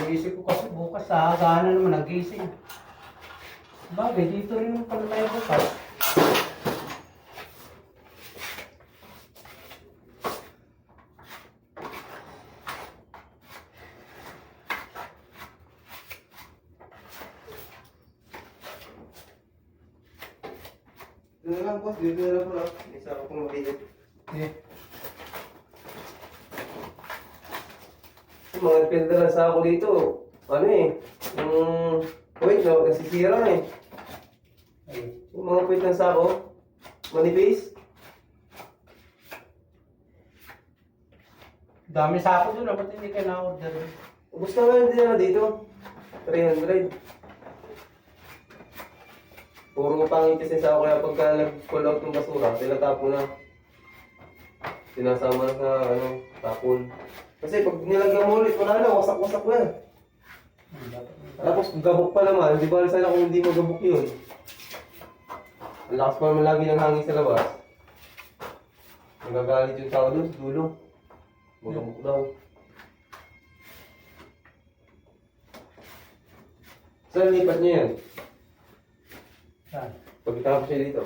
Isip ko kasi bukas sa hagana naman nagising. Bagay, dito rin pala tayo bukas. Ito na lang boss, dito na lang po lang. Isa ako pong maliit. Eh, Yung mga pinta lang sa ako dito. Ano eh. Yung wait no, nasisira eh. ay, Yung mga puwit ng sako, manipis. dami sa ako doon, ba't hindi ka na-order? Ubus na ngayon din na dito. 300. Puro pangit kasi sa ako kaya pagka nag-pull out ng basura, tinatapo na. Sinasama sa tapon. Kasi pag nilagyan mo ulit, wala na, wasak-wasak na. Tapos gabok pa naman, di ba sana kung hindi magabok yun? Ang lakas pa naman lagi ng hangin sa labas. Nagagalit yung tao doon sa dulo. Magabok daw. Saan lipat niyo yan? Saan? Pagkatapos niya dito.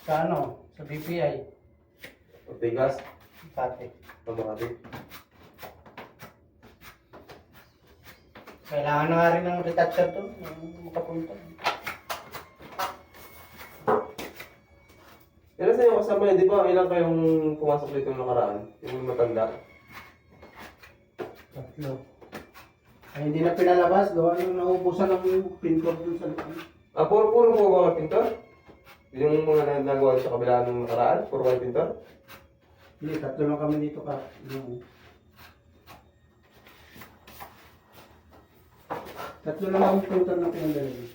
Sa ano? Sa BPI. Pagtigas, Pati. pamahati. Kailangan na nga rin ng retoucher doon. Makapunta. Pero sa inyo kasama yun, di ba ilang kayong pumasok dito ng nakaraan? Yung matanda? Tatlo. Ay, hindi na pinalabas. Gawa nung naubusan ng pintor dun sa loob. Ah, puro po ba mga pintor? Yung mga nagawa sa kabila ng nakaraan, puro kayo pintor? Hindi, tatlo lang kami dito ka. Tatlo lang kami pintor na pinagaling.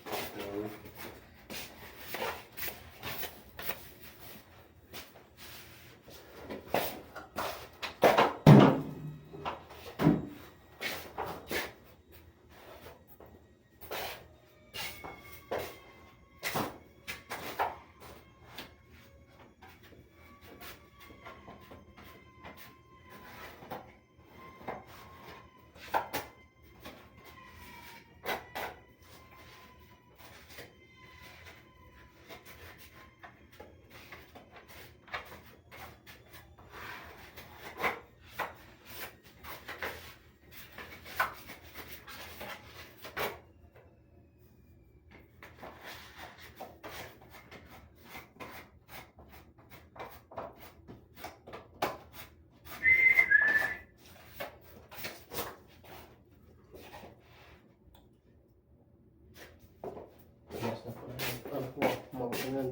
Ano po, mga